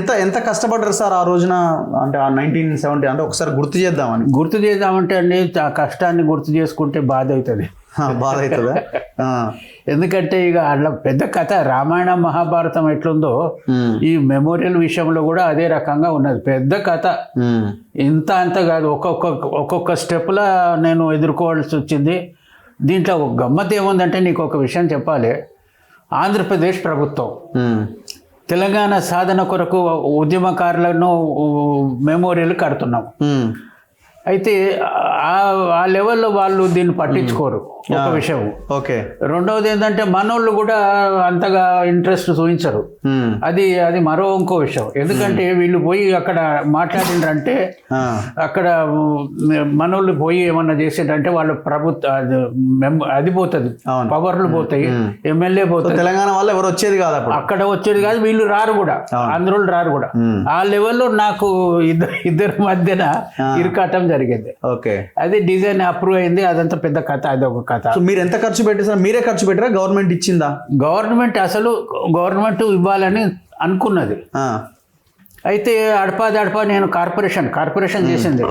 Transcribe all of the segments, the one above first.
ఎంత ఎంత కష్టపడ్డారు సార్ ఆ రోజున, అంటే ఆ 1970 అంటే ఒకసారి గుర్తు చేద్దామంటే అండి ఆ కష్టాన్ని గుర్తు చేసుకుంటే బాధ అవుతుంది. బాధ అవుతుందా? ఎందుకంటే ఇక అట్లా పెద్ద కథ రామాయణ మహాభారతం ఎట్లుందో ఈ మెమోరియల్ విషయంలో కూడా అదే రకంగా ఉన్నది, పెద్ద కథ. ఇంత అంత కాదు, ఒక్కొక్క స్టెప్లా నేను ఎదుర్కోవాల్సి వచ్చింది. దీంట్లో ఒక గమ్మత్ ఏముందంటే నీకు ఒక విషయం చెప్పాలి. ఆంధ్రప్రదేశ్ ప్రభుత్వం తెలంగాణ సాధన కొరకు ఉద్యమకారులను మెమోరియల్ కడుతున్నాం. అయితే ఆ లెవెల్లో వాళ్ళు దీన్ని పట్టించుకోరు, ఒక విషయం. ఓకే. రెండవది ఏంటంటే మనోళ్ళు కూడా అంతగా ఇంట్రెస్ట్ చూపించరు. అది మరో ఇంకో విషయం. ఎందుకంటే వీళ్ళు పోయి అక్కడ మాట్లాడిండ్రంటే అక్కడ మనోళ్ళు పోయి ఏమన్నా చేసిండ్రంటే వాళ్ళ అది పోతుంది, పవర్లు పోతాయి, ఎమ్మెల్యే పోతాయి. తెలంగాణ వాళ్ళు ఎవరు వచ్చేది కాదు, అక్కడ వచ్చేది కాదు, వీళ్ళు రారు కూడా, ఆంధ్రోళ్ళు రారు కూడా. ఆ లెవెల్లో నాకు ఇద్దరి మధ్యన ఇరుకాటం జరిగింది. ఓకే. అది డిజైన్ అప్రూవ్ అయింది, అదంతా పెద్ద కథ, అది ఒక కథ. మీరు ఎంత ఖర్చు పెట్టారు? మీరే ఖర్చు పెట్టారా, గవర్నమెంట్ ఇచ్చిందా? గవర్నమెంట్ ఇవ్వాలని అనుకున్నది. అయితే అడపా నేను కార్పొరేషన్ చేసింది.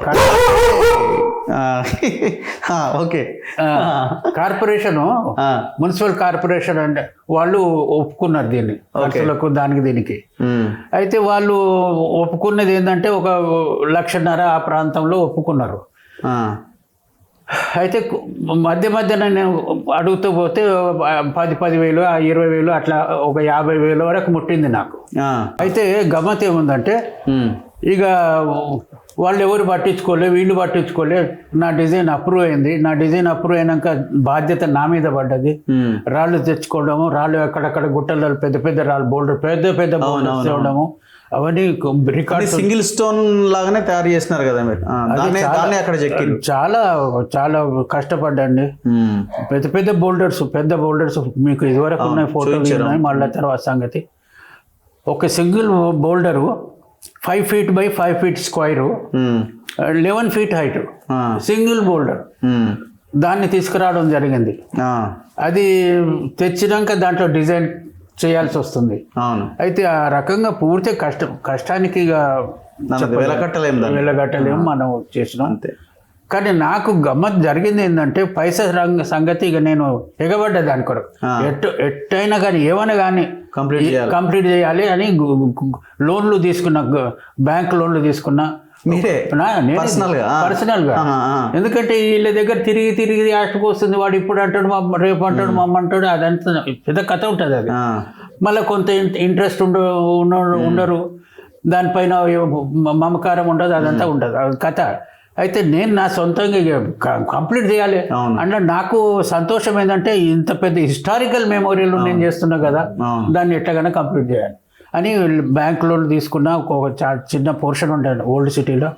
ఓకే. కార్పొరేషను, మున్సిపల్ కార్పొరేషన్ అంటే వాళ్ళు ఒప్పుకున్నారు దీన్ని, ఖర్చులకు దానికి దీనికి. అయితే వాళ్ళు ఒప్పుకున్నది ఏంటంటే 1,00,000 ఆ ప్రాంతంలో ఒప్పుకున్నారు. అయితే మధ్యన నేను అడుగుతూ పోతే 10,000, 20,000 అట్లా 50,000 వరకు ముట్టింది నాకు. అయితే గమ్మత్ ఏముందంటే ఇక వాళ్ళు ఎవరు పట్టించుకోలే, వీళ్ళు పట్టించుకోలే. నా డిజైన్ అప్రూవ్ అయింది. నా డిజైన్ అప్రూవ్ అయినాక బాధ్యత నా మీద పడ్డది. రాళ్ళు తెచ్చుకోవడము, రాళ్ళు అక్కడక్కడ గుట్టలలో పెద్ద రాళ్ళు, బోల్డర్ పెద్ద బోల్డర్స్ తేవడము, అవన్నీ రికార్డ్. సింగిల్ స్టోన్ లాగానే తయారు చేస్తున్నారు కదా మీరు. చాలా చాలా కష్టపడ్డండి. పెద్ద బోల్డర్స్ మీకు ఇదివరకు ఉన్నాయి, ఫోటోలు ఉన్నాయి. మళ్ళీ తర్వాత సంగతి, ఒక single boulder 5 feet by 5 feet square, 11 feet height, single boulder. దాన్ని తీసుకురావడం జరిగింది. అది తెచ్చినాక దాంట్లో డిజైన్ చేయాల్సి వస్తుంది. అయితే ఆ రకంగా పూర్తి కష్టానికి వెళ్ళగట్టలేము మనం చేసినాం అంతే. కానీ నాకు గమ్మత్ జరిగింది ఏంటంటే పైసా సంగతి. ఇక నేను ఎగబడ్డా దాని కొరకు, ఎట్టయినా కానీ ఏమైనా కానీ కంప్లీట్ చేయాలి అని లోన్లు తీసుకున్నా, బ్యాంక్ లోన్లు తీసుకున్నా పర్సనల్ గా. ఎందుకంటే వీళ్ళ దగ్గర తిరిగి ఆటకు వస్తుంది. వాడు ఇప్పుడు అంటాడు, రేపు అంటాడు, మా అమ్మ అంటాడు. అదంతా పెద్ద కథ ఉంటుంది. అది మళ్ళీ కొంత ఇంట్రెస్ట్ ఉండరు దానిపైన, మమకారం ఉండదు, అదంతా ఉండదు కథ. అయితే నేను నా సొంతంగా కంప్లీట్ చేయాలి అంటే నాకు సంతోషం ఏంటంటే ఇంత పెద్ద హిస్టారికల్ మెమోరియల్ నేను చేస్తున్నా కదా, దాన్ని ఎట్లాగైనా కంప్లీట్ చేయాలి అని బ్యాంక్ లోన్ తీసుకున్నా. ఒక చిన్న పోర్షన్ ఉంటాడు ఓల్డ్ సిటీలో,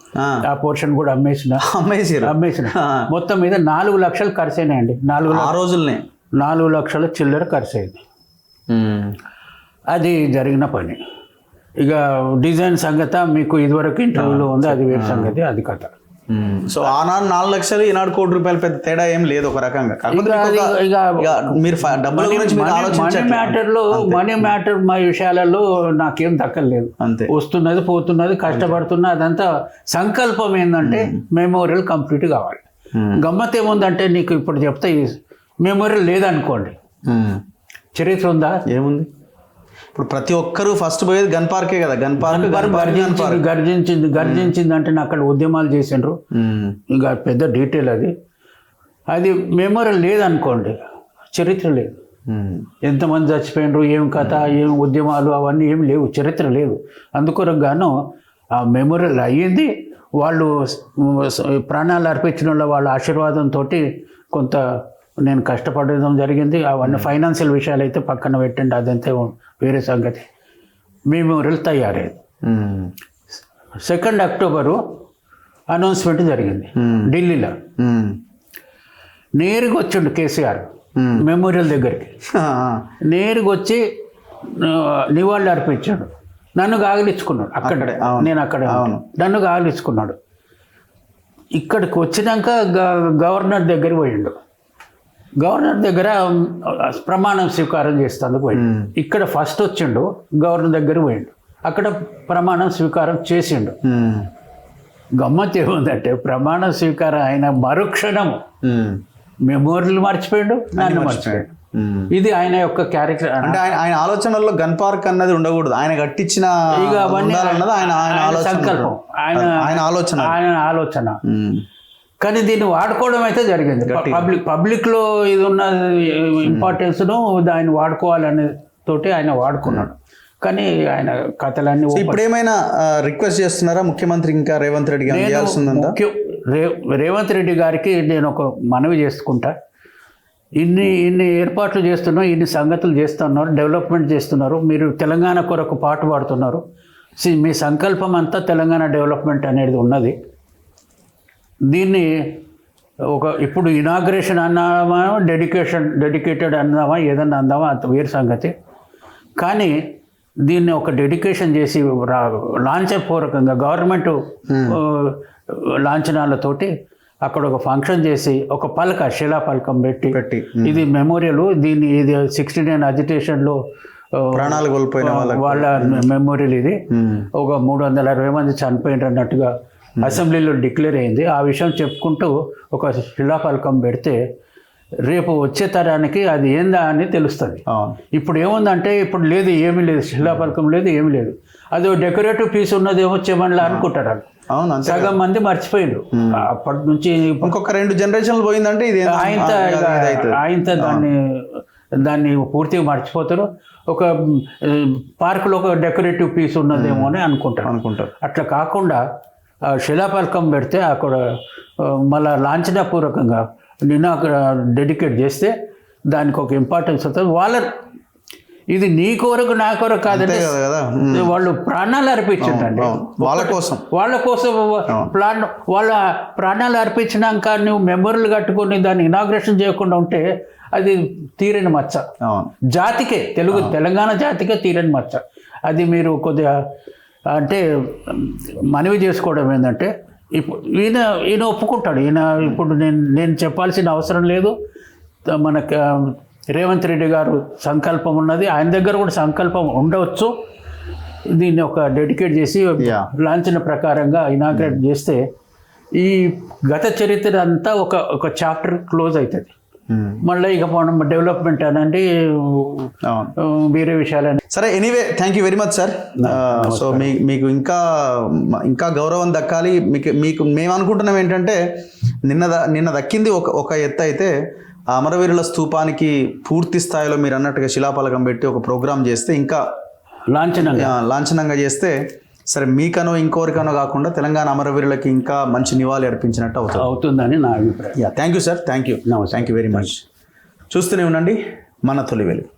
ఆ పోర్షన్ కూడా అమ్మేసిన. మొత్తం మీద 4 లక్షలు ఖర్చు అయినాయండి. 4 లక్షల చిల్లర ఖర్చు అయింది. అది జరిగిన పని. ఇక డిజైన్ సంగతి మీకు ఇదివరకు ఇంటర్వ్యూలో ఉంది, అది వేరే సంగతి, అది కథ. సో ఆనాడు 4 లక్షలు, ఈనాడు ₹1 కోటి పెద్ద తేడా ఏం లేదు ఒక రకంగా. మనీ మ్యాటర్ మా విషయాలలో నాకేం దక్కలేదు. అంతే, వస్తున్నది పోతున్నది, కష్టపడుతున్నా. అదంతా సంకల్పం ఏంటంటే మెమోరియల్ కంప్లీట్ కావాలి. గమ్మత్ ఏముందంటే నీకు ఇప్పుడు చెప్తే, మెమోరియల్ లేదనుకోండి, చరిత్ర ఉందా? ఏముంది? ఇప్పుడు ప్రతి ఒక్కరు ఫస్ట్ పోయేది గన్ పార్కే కదా. గన్ పార్క్ గర్జించింది అంటే అక్కడ ఉద్యమాలు చేసిండ్రు. ఇంకా పెద్ద డీటెయిల్ అది మెమోరియల్ లేదనుకోండి, చరిత్ర లేదు. ఎంతమంది చచ్చిపోయినరు, ఏం కథ, ఏం ఉద్యమాలు, అవన్నీ ఏం లేవు, చరిత్ర లేదు. అందుకొరకు గాను ఆ మెమోరియల్ అయ్యింది. వాళ్ళు ప్రాణాలు అర్పించిన వాళ్ళ ఆశీర్వాదంతో కొంత నేను కష్టపడడం జరిగింది. అవన్నీ ఫైనాన్షియల్ విషయాలు అయితే పక్కన పెట్టండి, అదంతా వేరే సంగతి. మెమోరియల్ తయారైంది. 2 అక్టోబరు అనౌన్స్మెంట్ జరిగింది ఢిల్లీలో. నేరుగా వచ్చిండు కేసీఆర్ మెమోరియల్ దగ్గరికి. నేరుగా వచ్చి నివాళులు అర్పించాడు. నన్ను గాగిలించుకున్నాడు అక్కడే, నేను అక్కడే, నన్ను గాగిలించుకున్నాడు. ఇక్కడికి వచ్చినాక గవర్నర్ దగ్గర పోయిండు. గవర్నర్ దగ్గర ప్రమాణం స్వీకారం చేస్తేందుకు పోయిండు. ఇక్కడ ఫస్ట్ వచ్చిండు, గవర్నర్ దగ్గర పోయిండు. అక్కడ ప్రమాణం స్వీకారం చేసిండు. గమ్మత్ ఏముందంటే ప్రమాణ స్వీకారం అయిన మరుక్షణము మెమోరియల్ మర్చిపోయాడు, నన్ను మర్చిపోయాడు. ఇది ఆయన యొక్క క్యారెక్టర్. అంటే ఆయన ఆలోచనల్లో గన్ పార్క్ అన్నది ఉండకూడదు, ఆయన కట్టించిన ఇక అవన్నీ ఆయన సంకల్పం, ఆయన ఆలోచన. కానీ దీన్ని వాడుకోవడం అయితే జరిగింది. పబ్లిక్లో ఇది ఉన్న ఇంపార్టెన్స్ను దాన్ని వాడుకోవాలనే తోటి ఆయన వాడుకున్నాడు. కానీ ఆయన కథలన్నీ ఇప్పుడు ఏమైనా రిక్వెస్ట్ చేస్తున్నారా ముఖ్యమంత్రి ఇంకా రేవంత్ రెడ్డి గారు? రేవంత్ రెడ్డి గారికి నేను ఒక మనవి చేసుకుంటా. ఇన్ని ఏర్పాట్లు చేస్తున్నారు, ఇన్ని సంగతులు చేస్తున్నారు, డెవలప్మెంట్ చేస్తున్నారు, మీరు తెలంగాణ కొరకు పాటు పాడుతున్నారు. మీ సంకల్పం అంతా తెలంగాణ డెవలప్మెంట్ అనేది ఉన్నది. దీన్ని ఇప్పుడు ఇనాగ్రేషన్ అన్నామా, డెడికేటెడ్ అన్నామా, ఏదన్నా అందామా, అంత వేరు సంగతి. కానీ దీన్ని ఒక డెడికేషన్ చేసి లాంఛనపూర్వకంగా గవర్నమెంట్ లాంఛనాలతోటి అక్కడ ఒక ఫంక్షన్ చేసి ఒక శిలాపలకం పెట్టి ఇది మెమోరియల్, దీన్ని ఇది 69 అజిటేషన్లో ప్రాణాలు కోల్పోయిన వాళ్ళ మెమోరియల్. ఇది ఒక 360 మంది చనిపోయినారు అన్నట్టుగా అసెంబ్లీలో డిక్లేర్ అయింది. ఆ విషయం చెప్పుకుంటూ ఒక శిలాపలకం పెడితే రేపు వచ్చే తరానికి అది ఏందా అని తెలుస్తుంది. ఇప్పుడు ఏముందంటే ఇప్పుడు లేదు, ఏమీ లేదు, శిలాపలకం లేదు, ఏమీ లేదు. అది డెకరేటివ్ పీస్ ఉన్నదేమో చెమన్లా అనుకుంటారు. సగం మంది మర్చిపోయిండ్రు. అప్పటి నుంచి ఇంకొక 2 జనరేషన్లు పోయిందంటే ఇది ఆయనతో దాన్ని పూర్తిగా మర్చిపోతారు. ఒక పార్కులో ఒక డెకరేటివ్ పీస్ ఉన్నదేమో అని అనుకుంటారు. అట్లా కాకుండా శిలాపలకం పెడితే అక్కడ మళ్ళా లాంఛనపూర్వకంగా డెడికేట్ చేస్తే దానికి ఒక ఇంపార్టెన్స్ అవుతుంది. ఇది నీ కొరకు నా కొరకు కాదంటే వాళ్ళు ప్రాణాలు అర్పించండి, వాళ్ళ కోసం వాళ్ళ ప్రాణాలు అర్పించినాక నువ్వు మెమోరియల్ కట్టుకొని దాన్ని ఇనాగ్రేషన్ చేయకుండా ఉంటే అది తీరని మచ్చ. జాతికే, తెలంగాణ జాతికే తీరని మచ్చ. అది మీరు కొద్దిగా అంటే మనవి చేసుకోవడం ఏంటంటే ఈయన ఒప్పుకుంటాడు. ఇప్పుడు నేను చెప్పాల్సిన అవసరం లేదు. మనకు రేవంత్ రెడ్డి గారు సంకల్పం ఉన్నది, ఆయన దగ్గర కూడా సంకల్పం ఉండవచ్చు. దీన్ని ఒక డెడికేట్ చేసి లాంఛన ప్రకారంగా ఇనాగ్రేట్ చేస్తే ఈ గత చరిత్ర అంతా ఒక చాప్టర్ క్లోజ్ అవుతుంది. మళ్ళీ ఇక మనం డెవలప్మెంట్ అనండి వేరే విషయాలని. సరే, anyway thank you very much sir. So మీకు ఇంకా గౌరవం దక్కాలి. మీకు మేము అనుకుంటున్నాం ఏంటంటే నిన్న దక్కింది ఒక ఎత్తు అయితే, అమరవీరుల స్తూపానికి పూర్తి స్థాయిలో మీరు అన్నట్టుగా శిలాపలకం పెట్టి ఒక ప్రోగ్రామ్ చేస్తే ఇంకా లాంఛనంగా చేస్తే సరే మీకనో ఇంకోరికనో కాకుండా తెలంగాణ అమరవీరులకి ఇంకా మంచి నివాళి అర్పించినట్టు అవుతుందని నా అభిప్రాయం. Thank you sir, thank you very much. చూస్తూనే ఉండండి మన తొలి వెలుగు.